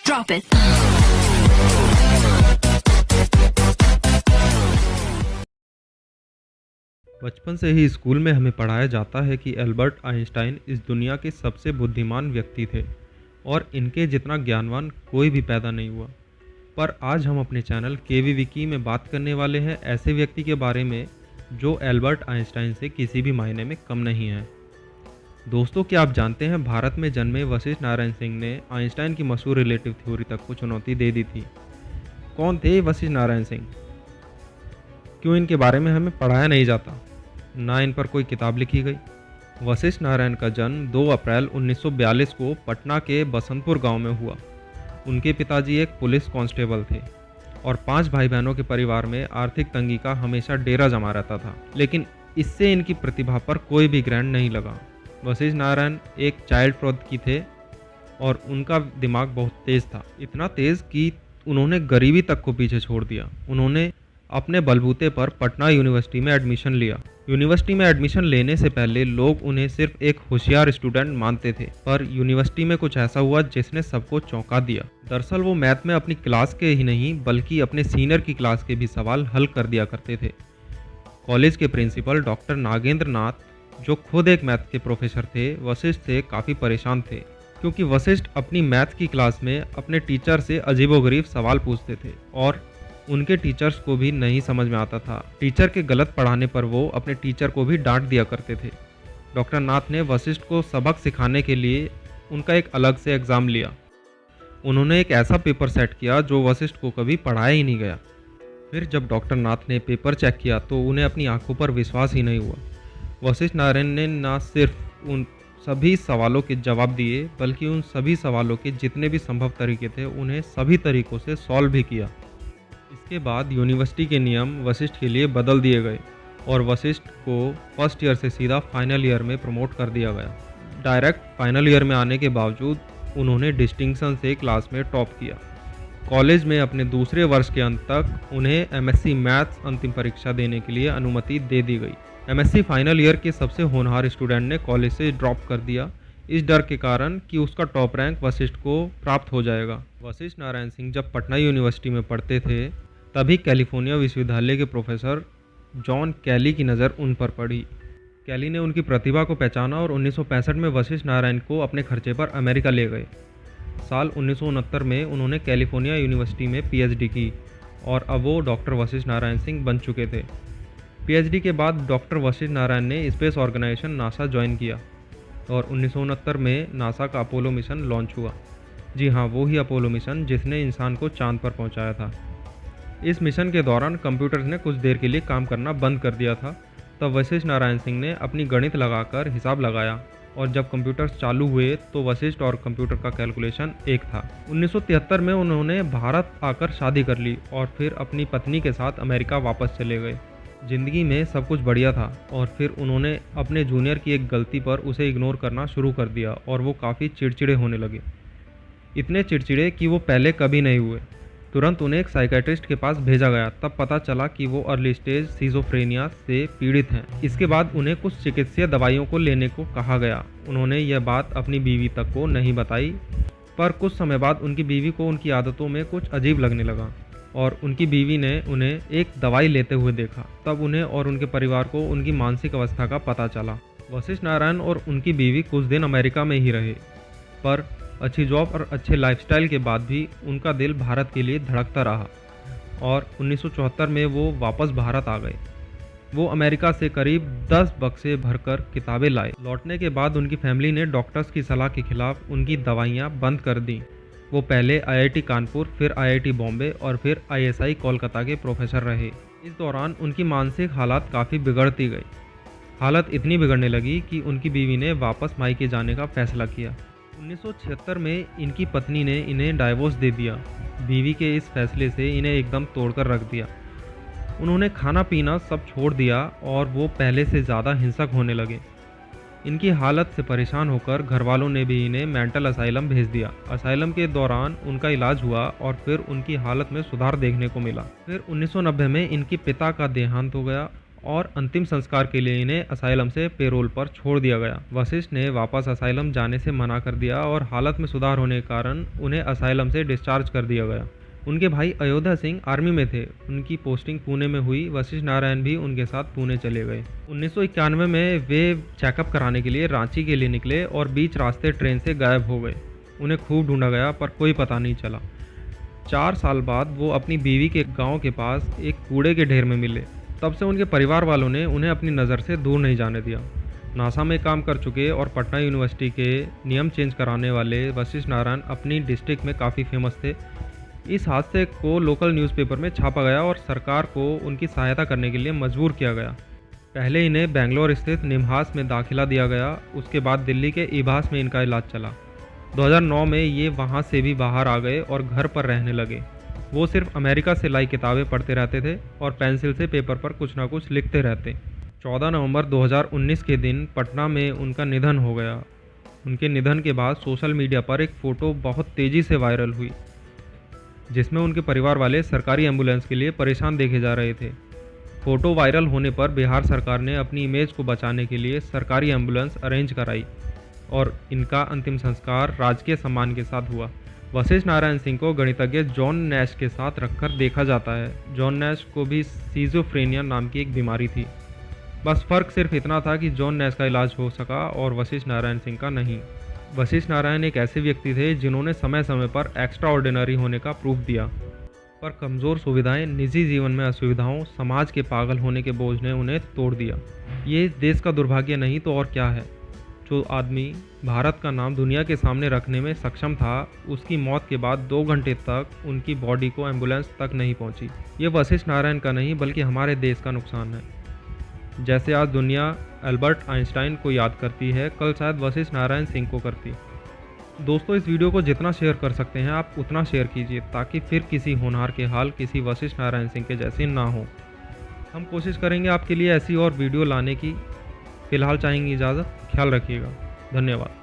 Drop it. बचपन से ही school में हमें पढ़ाया जाता है कि एल्बर्ट आइंस्टाइन इस दुनिया के सबसे बुद्धिमान व्यक्ति थे और इनके जितना ज्ञानवान कोई भी पैदा नहीं हुआ। पर आज हम अपने चैनल केवी विकी में बात करने वाले हैं ऐसे व्यक्ति के बारे में जो एल्बर्ट आइंस्टाइन से किसी भी मायने में कम नहीं है। दोस्तों, क्या आप जानते हैं भारत में जन्मे वशिष्ठ नारायण सिंह ने आइंस्टाइन की मशहूर रिलेटिव थ्योरी तक को चुनौती दे दी थी। कौन थे ये वशिष्ठ नारायण सिंह? क्यों इनके बारे में हमें पढ़ाया नहीं जाता, ना इन पर कोई किताब लिखी गई? वशिष्ठ नारायण का जन्म 2 अप्रैल 1942 को पटना के बसंतपुर गांव में हुआ। उनके पिताजी एक पुलिस कांस्टेबल थे और 5 भाई बहनों के परिवार में आर्थिक तंगी का हमेशा डेरा जमा रहता था, लेकिन इससे इनकी प्रतिभा पर कोई भी ग्रहण नहीं लगा। वशिष्ठ नारायण एक चाइल्ड प्रौद्योगिकी थे और उनका दिमाग बहुत तेज़ था, इतना तेज़ कि उन्होंने गरीबी तक को पीछे छोड़ दिया। उन्होंने अपने बलबूते पर पटना यूनिवर्सिटी में एडमिशन लिया। यूनिवर्सिटी में एडमिशन लेने से पहले लोग उन्हें सिर्फ एक होशियार स्टूडेंट मानते थे, पर यूनिवर्सिटी में कुछ ऐसा हुआ जिसने सबको चौंका दिया। दरअसल वो मैथ में अपनी क्लास के ही नहीं बल्कि अपने सीनियर की क्लास के भी सवाल हल कर दिया करते थे। कॉलेज के प्रिंसिपल डॉक्टर नागेंद्र नाथ, जो खुद एक मैथ के प्रोफेसर थे, वशिष्ठ से काफ़ी परेशान थे क्योंकि वशिष्ठ अपनी मैथ की क्लास में अपने टीचर से अजीबोगरीब सवाल पूछते थे और उनके टीचर्स को भी नहीं समझ में आता था। टीचर के गलत पढ़ाने पर वो अपने टीचर को भी डांट दिया करते थे। डॉक्टर नाथ ने वशिष्ठ को सबक सिखाने के लिए उनका एक अलग से एग्ज़ाम लिया। उन्होंने एक ऐसा पेपर सेट किया जो वशिष्ठ को कभी पढ़ाया ही नहीं गया। फिर जब डॉक्टर नाथ ने पेपर चेक किया तो उन्हें अपनी आंखों पर विश्वास ही नहीं हुआ। वशिष्ठ नारायण ने न सिर्फ उन सभी सवालों के जवाब दिए बल्कि उन सभी सवालों के जितने भी संभव तरीके थे उन्हें सभी तरीक़ों से सॉल्व भी किया। इसके बाद यूनिवर्सिटी के नियम वशिष्ठ के लिए बदल दिए गए और वशिष्ठ को फर्स्ट ईयर से सीधा फाइनल ईयर में प्रमोट कर दिया गया। डायरेक्ट फाइनल ईयर में आने के बावजूद उन्होंने डिस्टिंक्शन से क्लास में टॉप किया। कॉलेज में अपने दूसरे वर्ष के अंत तक उन्हें एमएससी मैथ्स अंतिम परीक्षा देने के लिए अनुमति दे दी गई। एमएससी फाइनल ईयर के सबसे होनहार स्टूडेंट ने कॉलेज से ड्रॉप कर दिया, इस डर के कारण कि उसका टॉप रैंक वशिष्ठ को प्राप्त हो जाएगा। वशिष्ठ नारायण सिंह जब पटना यूनिवर्सिटी में पढ़ते थे तभी कैलिफोर्निया विश्वविद्यालय के प्रोफेसर जॉन कैली की नज़र उन पर पड़ी। कैली ने उनकी प्रतिभा को पहचाना और 1965 में वशिष्ठ नारायण को अपने खर्चे पर अमेरिका ले गए। साल 1969 में उन्होंने कैलिफोर्निया यूनिवर्सिटी में पीएचडी की और अब वो डॉक्टर वशिष्ठ नारायण सिंह बन चुके थे। पीएचडी के बाद डॉक्टर वशिष्ठ नारायण ने स्पेस ऑर्गेनाइजेशन नासा ज्वाइन किया और 1969 में नासा का अपोलो मिशन लॉन्च हुआ। जी हाँ, वो ही अपोलो मिशन जिसने इंसान को चांद पर पहुंचाया था। इस मिशन के दौरान कंप्यूटर्स ने कुछ देर के लिए काम करना बंद कर दिया था। तब वशिष्ठ नारायण सिंह ने अपनी गणित लगाकर हिसाब लगाया और जब कंप्यूटर्स चालू हुए तो वशिष्ठ और कंप्यूटर का कैलकुलेशन एक था। 1973 में उन्होंने भारत आकर शादी कर ली और फिर अपनी पत्नी के साथ अमेरिका वापस चले गए। ज़िंदगी में सब कुछ बढ़िया था और फिर उन्होंने अपने जूनियर की एक गलती पर उसे इग्नोर करना शुरू कर दिया और वो काफ़ी चिड़चिड़े होने लगे। इतने चिड़चिड़े कि वो पहले कभी नहीं हुए। तुरंत उन्हें एक साइकेट्रिस्ट के पास भेजा गया। तब पता चला कि वो अर्ली स्टेज सिजोफ्रेनिया से पीड़ित हैं। इसके बाद उन्हें कुछ चिकित्सीय दवाइयों को लेने को कहा गया। उन्होंने यह बात अपनी बीवी तक को नहीं बताई, पर कुछ समय बाद उनकी बीवी को उनकी आदतों में कुछ अजीब लगने लगा और उनकी बीवी ने उन्हें एक दवाई लेते हुए देखा। तब उन्हें और उनके परिवार को उनकी मानसिक अवस्था का पता चला। वशिष्ठ नारायण और उनकी बीवी कुछ दिन अमेरिका में ही रहे, पर अच्छी जॉब और अच्छे लाइफस्टाइल के बाद भी उनका दिल भारत के लिए धड़कता रहा और 1974 में वो वापस भारत आ गए। वो अमेरिका से करीब 10 बक्से भरकर किताबें लाए। लौटने के बाद उनकी फैमिली ने डॉक्टर्स की सलाह के खिलाफ उनकी दवाइयाँ बंद कर दी। वो पहले आईआईटी कानपुर, फिर आईआईटी बॉम्बे और फिर आईएसआई कोलकाता के प्रोफेसर रहे। इस दौरान उनकी मानसिक हालत काफ़ी बिगड़ती गई। हालत इतनी बिगड़ने लगी कि उनकी बीवी ने वापस मायके जाने का फैसला किया। 1976 में इनकी पत्नी ने इन्हें डाइवोर्स दे दिया। बीवी के इस फैसले से इन्हें एकदम तोड़कर रख दिया। उन्होंने खाना पीना सब छोड़ दिया और वो पहले से ज़्यादा हिंसक होने लगे। इनकी हालत से परेशान होकर घर वालों ने भी इन्हें मेंटल असाइलम भेज दिया। असाइलम के दौरान उनका इलाज हुआ और फिर उनकी हालत में सुधार देखने को मिला। फिर 1990 में इनके पिता का देहांत हो गया और अंतिम संस्कार के लिए इन्हें असाइलम से पेरोल पर छोड़ दिया गया। वशिष्ठ ने वापस असाइलम जाने से मना कर दिया और हालत में सुधार होने के कारण उन्हें असाइलम से डिस्चार्ज कर दिया गया। उनके भाई अयोध्या सिंह आर्मी में थे। उनकी पोस्टिंग पुणे में हुई। वशिष्ठ नारायण भी उनके साथ पुणे चले गए। 1991 में वे चेकअप कराने के लिए रांची के लिए निकले और बीच रास्ते ट्रेन से गायब हो गए। उन्हें खूब ढूंढा गया पर कोई पता नहीं चला। 4 साल बाद वो अपनी बीवी के गांव के पास एक कूड़े के ढेर में मिले। तब से उनके परिवार वालों ने उन्हें अपनी नज़र से दूर नहीं जाने दिया। नासा में काम कर चुके और पटना यूनिवर्सिटी के नियम चेंज कराने वाले वशिष्ठ नारायण अपनी डिस्ट्रिक्ट में काफ़ी फेमस थे। इस हादसे को लोकल न्यूज़पेपर में छापा गया और सरकार को उनकी सहायता करने के लिए मजबूर किया गया। पहले इन्हें बेंगलोर स्थित निम्हांस में दाखिला दिया गया। उसके बाद दिल्ली के इबास में इनका इलाज चला। 2009 में ये वहाँ से भी बाहर आ गए और घर पर रहने लगे। वो सिर्फ अमेरिका से लाई किताबें पढ़ते रहते थे और पेंसिल से पेपर पर कुछ ना कुछ लिखते रहते। 14 नवंबर 2019 के दिन पटना में उनका निधन हो गया। उनके निधन के बाद सोशल मीडिया पर एक फ़ोटो बहुत तेज़ी से वायरल हुई, जिसमें उनके परिवार वाले सरकारी एम्बुलेंस के लिए परेशान देखे जा रहे थे। फ़ोटो वायरल होने पर बिहार सरकार ने अपनी इमेज को बचाने के लिए सरकारी एम्बुलेंस अरेंज कराई और इनका अंतिम संस्कार राजकीय सम्मान के साथ हुआ। वशिष्ठ नारायण सिंह को गणितज्ञ जॉन नैश के साथ रखकर देखा जाता है। जॉन नैश को भी सिजोफ्रेनिया नाम की एक बीमारी थी। बस फ़र्क सिर्फ इतना था कि जॉन नैश का इलाज हो सका और वशिष्ठ नारायण सिंह का नहीं। वशिष्ठ नारायण एक ऐसे व्यक्ति थे जिन्होंने समय समय पर एक्स्ट्रा ऑर्डिनरी होने का प्रूफ दिया, पर कमज़ोर सुविधाएं, निजी जीवन में असुविधाओं, समाज के पागल होने के बोझ ने उन्हें तोड़ दिया। ये देश का दुर्भाग्य नहीं तो और क्या है। जो आदमी भारत का नाम दुनिया के सामने रखने में सक्षम था, उसकी मौत के बाद 2 घंटे तक उनकी बॉडी को एम्बुलेंस तक नहीं पहुंची। ये वशिष्ठ नारायण का नहीं बल्कि हमारे देश का नुकसान है। जैसे आज दुनिया एल्बर्ट आइंस्टाइन को याद करती है, कल शायद वशिष्ठ नारायण सिंह को करती। दोस्तों, इस वीडियो को जितना शेयर कर सकते हैं आप उतना शेयर कीजिए, ताकि फिर किसी होनहार के हाल किसी वशिष्ठ नारायण सिंह के जैसे ना हो। हम कोशिश करेंगे आपके लिए ऐसी और वीडियो लाने की। फ़िलहाल चाहेंगे इजाज़त। ख्याल रखिएगा। धन्यवाद।